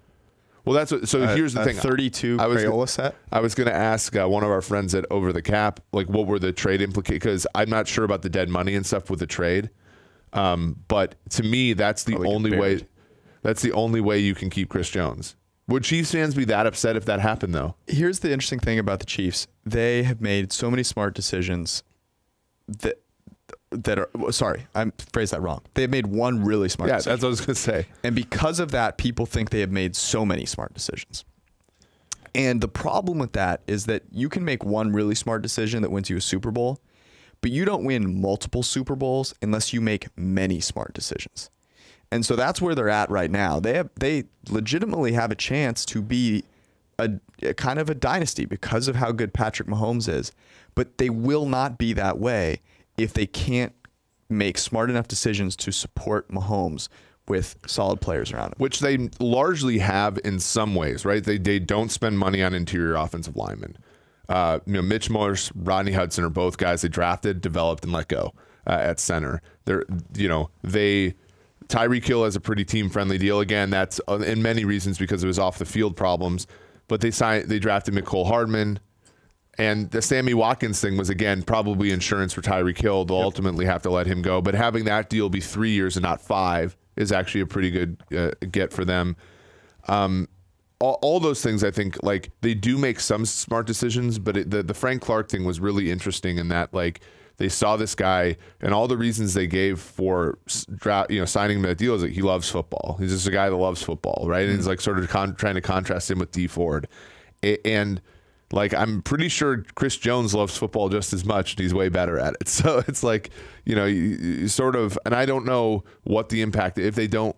Well, that's what. So here's the thing: 32 Crayola set. I was going to ask one of our friends at Over the Cap, like, what were the trade implications? Because I'm not sure about the dead money and stuff with the trade. But to me, that's the only way. That's the only way you can keep Chris Jones. Would Chiefs fans be that upset if that happened, though? Here's the interesting thing about the Chiefs. They have made so many smart decisions that are, sorry, I phrased that wrong. They have made one really smart decision. Yeah, that's what I was going to say. And because of that, people think they have made so many smart decisions. And the problem with that is that you can make one really smart decision that wins you a Super Bowl, but you don't win multiple Super Bowls unless you make many smart decisions. And so that's where they're at right now. They legitimately have a chance to be a kind of a dynasty because of how good Patrick Mahomes is. But they will not be that way if they can't make smart enough decisions to support Mahomes with solid players around him. Which they largely have in some ways, right? They don't spend money on interior offensive linemen. Mitch Morse, Rodney Hudson are both guys they drafted, developed, and let go at center. Tyreek Hill has a pretty team-friendly deal. Again, that's in many reasons because of his off-the-field problems. But they drafted Mecole Hardman, and the Sammy Watkins thing was, again, probably insurance for Tyreek Hill. They'll ultimately have to let him go. But having that deal be 3 years and not 5 is actually a pretty good get for them. All those things, I think, like, they do make some smart decisions, but the Frank Clark thing was really interesting in that, like, they saw this guy, and all the reasons they gave for signing him that deal is that he loves football. He's just a guy that loves football, right? And he's like sort of trying to contrast him with D Ford. And like, I'm pretty sure Chris Jones loves football just as much, and he's way better at it. So it's like, you sort of, and I don't know what the impact, if they don't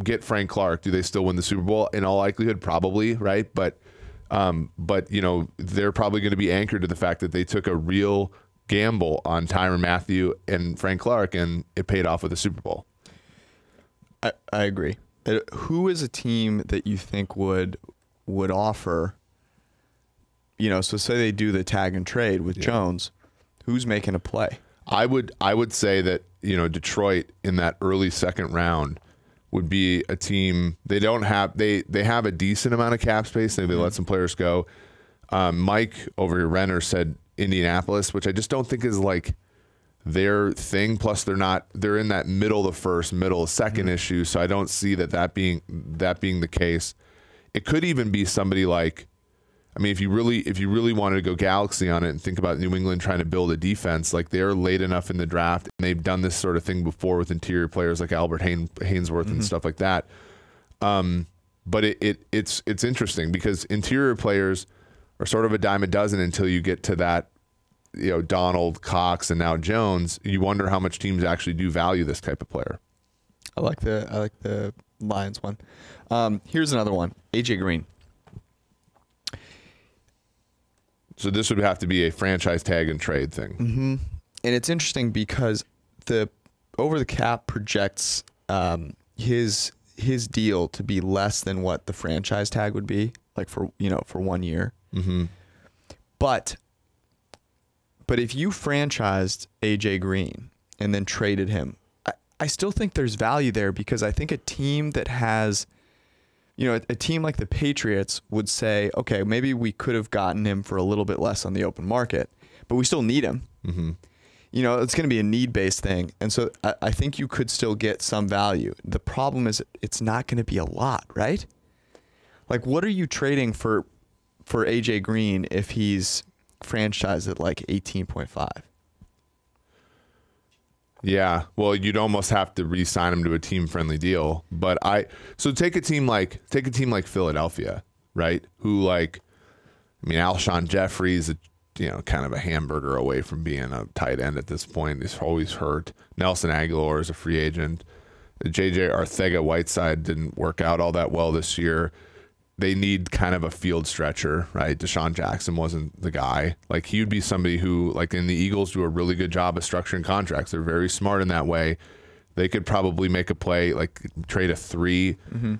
get Frank Clark, do they still win the Super Bowl? In all likelihood, probably, right? But they're probably going to be anchored to the fact that they took a real gamble on Tyrann Mathieu and Frank Clark, and it paid off with a Super Bowl. I agree. Who is a team that you think would offer, so say they do the tag and trade with Jones, who's making a play? I would say that, Detroit in that early second round would be a team. They have a decent amount of cap space. They let some players go. Mike over here, Renner, said Indianapolis, which I just don't think is like their thing. Plus, they're in that middle of first, middle of second issue. So I don't see that being the case. It could even be somebody like, I mean, if you really wanted to go galaxy on it and think about New England trying to build a defense, like, they're late enough in the draft, and they've done this sort of thing before with interior players like Albert Hainsworth and stuff like that. But it's interesting because interior players are sort of a dime a dozen until you get to that Donald, Cox, and now Jones, you wonder how much teams actually do value this type of player. I like the Lions one. Here's another one. AJ Green. So this would have to be a franchise tag and trade thing. Mm-hmm. And it's interesting because the over the cap projects his deal to be less than what the franchise tag would be, like for 1 year. Mm-hmm. But if you franchised AJ Green and then traded him, I still think there's value there, because I think a team that has, a team like the Patriots would say, okay, maybe we could have gotten him for a little bit less on the open market, but we still need him. Mm-hmm. It's going to be a need-based thing. And so I think you could still get some value. The problem is it's not going to be a lot, right? Like, what are you trading for AJ Green if he's franchised at like 18.5? Yeah, well, you'd almost have to re-sign him to a team-friendly deal. But so take a team like Philadelphia, right? Who Alshon Jeffrey's kind of a hamburger away from being a tight end at this point. He's always hurt. Nelson Aguilar is a free agent. JJ Arcega-Whiteside didn't work out all that well this year. They need kind of a field stretcher, right? Deshaun Jackson wasn't the guy. Like, he would be somebody who, like, in the Eagles, do a really good job of structuring contracts. They're very smart in that way. They could probably make a play, like trade a 3, mm-hmm.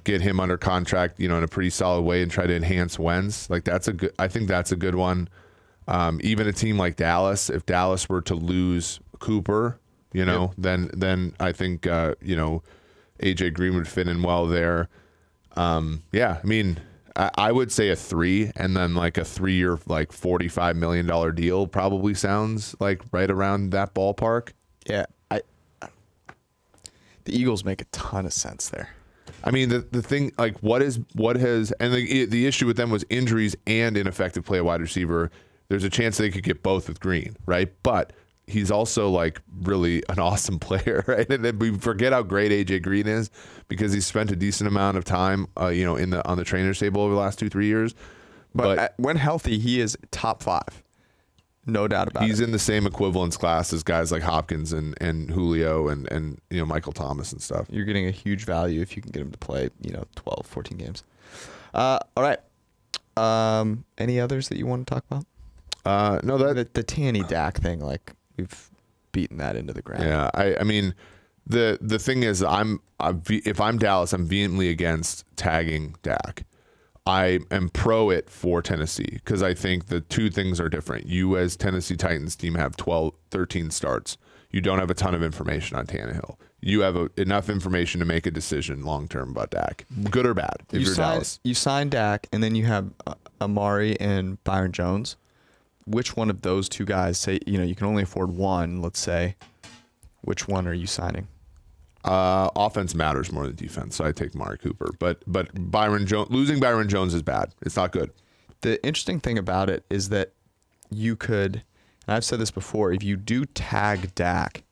get him under contract, in a pretty solid way, and try to enhance Wentz. Like, I think that's a good one. Even a team like Dallas, if Dallas were to lose Cooper, then I think AJ Green would fit in well there. I would say a 3, and then like a 3-year, like $45 million deal probably sounds like right around that ballpark. Yeah. The Eagles make a ton of sense there. I mean, the thing, like, the issue with them was injuries and ineffective play at wide receiver. There's a chance they could get both with Green, right? But he's also like really an awesome player, right? And then we forget how great AJ Green is because he's spent a decent amount of time, on the trainer's table over the last 2-3 years. But when healthy, he is top 5. No doubt about it. He's in the same equivalence class as guys like Hopkins and Julio and Michael Thomas and stuff. You're getting a huge value if you can get him to play 12, 14 games. All right. Any others that you want to talk about? No, the Tanny Dak thing, like, we've beaten that into the ground. Yeah, I mean, the thing is, if I'm Dallas, I'm vehemently against tagging Dak. I am pro it for Tennessee because I think the two things are different. You, as Tennessee Titans team, have 13 starts. You don't have a ton of information on Tannehill. You have enough information to make a decision long term about Dak, good or bad. If you're Dallas, you sign Dak, and then you have Amari and Byron Jones. Which one of those two guys, say you can only afford one, let's say, which one are you signing? Offense matters more than defense, so I take Amari Cooper. But losing Byron Jones is bad. It's not good. The interesting thing about it is that you could, and I've said this before, if you do tag Dak,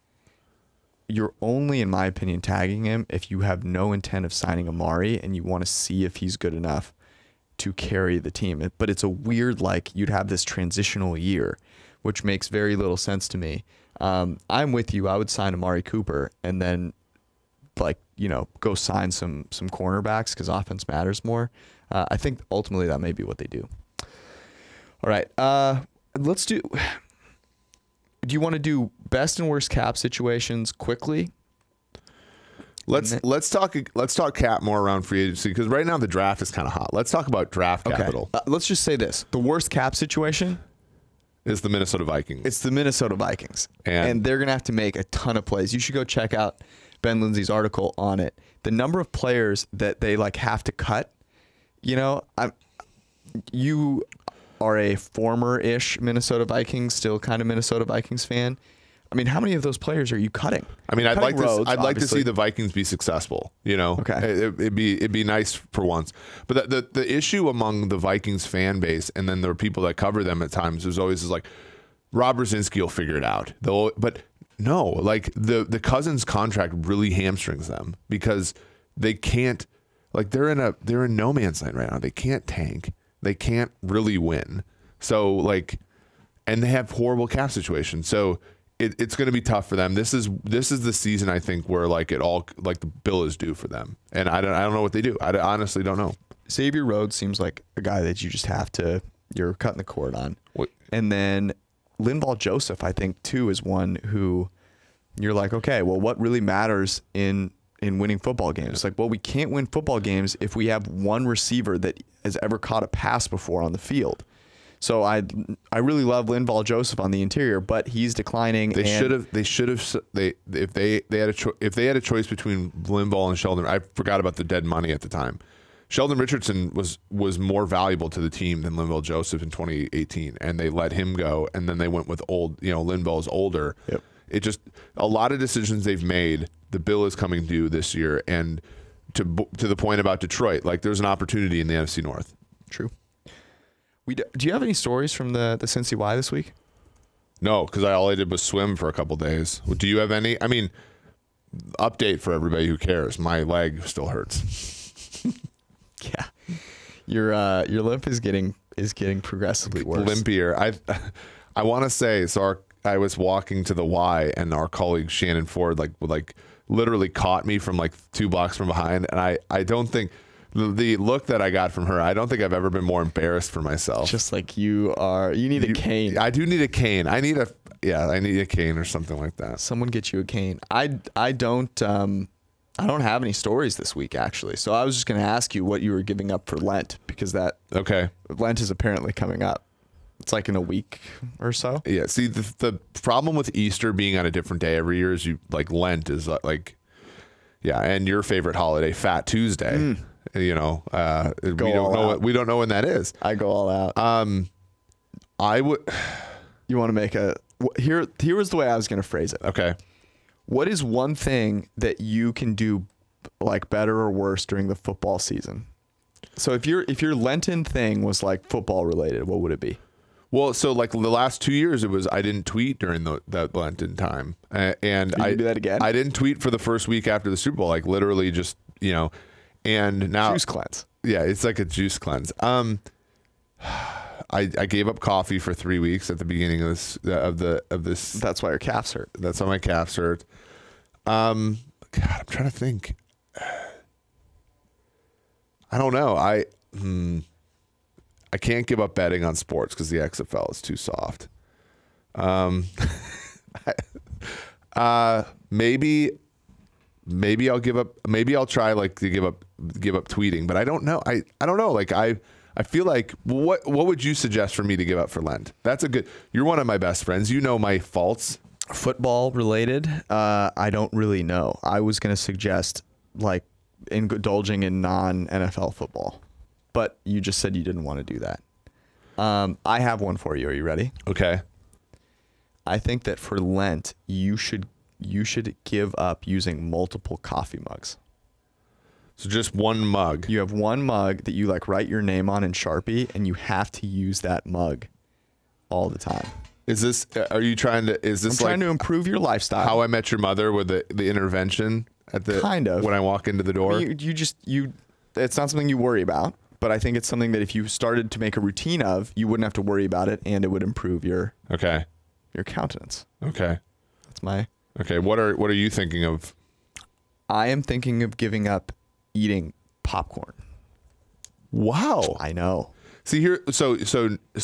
you're only, in my opinion, tagging him if you have no intent of signing Amari and you want to see if he's good enough to carry the team. But it's a weird, like, you'd have this transitional year, which makes very little sense to me. I'm with you. I would sign Amari Cooper and then, go sign some cornerbacks because offense matters more. I think ultimately that may be what they do. All right. Let's do you want to do best and worst cap situations quickly? Let's talk cap more around free agency because right now the draft is kind of hot. Let's talk about draft capital. Let's just say this: the worst cap situation is the Minnesota Vikings. It's the Minnesota Vikings, and they're gonna have to make a ton of plays. You should go check out Ben Lindsay's article on it. The number of players that they have to cut. You are a former-ish Minnesota Vikings, still kind of Minnesota Vikings fan. I mean, how many of those players are you cutting? I mean, I'd like to see the Vikings be successful. Okay, it'd be nice for once. But the issue among the Vikings fan base, and then there are people that cover them at times, there's always this Rob Brzezinski will figure it out. But no, the Cousins contract really hamstrings them because they can't. They're in no man's land right now. They can't tank. They can't really win. So and they have horrible cap situations. So it's going to be tough for them. This is the season, I think, where like the bill is due for them, and I don't know what they do. I honestly don't know. Xavier Rhodes seems like a guy that you just have to, you're cutting the cord on. And then Linval Joseph, I think, too, is one who you're like, okay, well, what really matters in winning football games? It's like, well, we can't win football games if we have one receiver that has ever caught a pass before on the field. So I really love Linval Joseph on the interior, but he's declining. They should have if they had a choice between Linval and Sheldon. I forgot about the dead money at the time. Sheldon Richardson was more valuable to the team than Linval Joseph in 2018, and they let him go, and then they went with Linval's older. Yep. It just, a lot of decisions they've made. The bill is coming due this year, and to the point about Detroit, like there's an opportunity in the NFC North. True. Do you have any stories from the Cincy Y this week? No, because all I did was swim for a couple days. Do you have any? I mean, update for everybody who cares. My leg still hurts. Yeah, your limp is getting progressively worse. Limpier. I want to say so. I was walking to the Y, and our colleague Shannon Ford literally caught me from like 2 blocks from behind, and I don't think. The look that I got from her, I don't think I've ever been more embarrassed for myself. Just like you need a cane. I do need a cane. I need a cane or something like that. Someone get you a cane. I don't have any stories this week, actually. So I was just going to ask you what you were giving up for Lent, because Lent is apparently coming up. It's like in a week or so. Yeah. See, the problem with Easter being on a different day every year is Lent is and your favorite holiday, Fat Tuesday. We don't know when that is. I go all out. I would. You want to make here was the way I was going to phrase it. Okay. What is one thing that you can do like better or worse during the football season? So if your Lenten thing was like football related, what would it be? Well, so like the last 2 years, it was I didn't tweet during that Lenten time, and I do that again. I didn't tweet for the first week after the Super Bowl, like literally just and now juice cleanse. Yeah, it's like a juice cleanse. I gave up coffee for 3 weeks at the beginning of this. That's why your calves hurt. That's why my calves hurt. God, I'm trying to think. I don't know. I can't give up betting on sports because the XFL is too soft. Maybe I'll give up. Maybe I'll try to give up tweeting, but I don't know. I don't know. Like I feel like what would you suggest for me to give up for Lent? That's a good. You're one of my best friends. You know my faults. Football related. I don't really know. I was going to suggest like indulging in non-NFL football, but you just said you didn't want to do that. I have one for you. Are you ready? Okay. I think that for Lent, you should give up using multiple coffee mugs. So just one mug. You have one mug that you like write your name on in Sharpie, and you have to use that mug all the time. Is this? Are you trying to? Is this? I'm trying to improve your lifestyle. How I Met Your Mother with the intervention at the kind of when I walk into the door. I mean, it's not something you worry about, but I think it's something that if you started to make a routine of, you wouldn't have to worry about it, and it would improve your countenance. Okay. That's my. Okay. What are you thinking of? I am thinking of giving up eating popcorn. Wow. I know. See here, so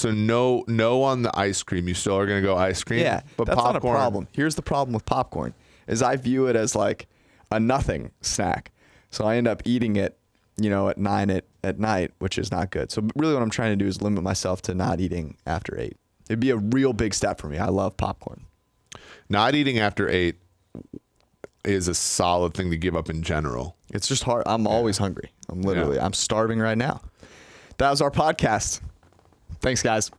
no on the ice cream. You still are gonna go ice cream. Yeah, but that's popcorn, not a problem. Here's the problem with popcorn: is I view it as like a nothing snack. So I end up eating it, at 9 at night, which is not good. So really, what I'm trying to do is limit myself to not eating after 8. It'd be a real big step for me. I love popcorn. Not eating after 8 is a solid thing to give up in general. It's just hard. I'm always hungry. I'm starving right now. That was our podcast. Thanks, guys.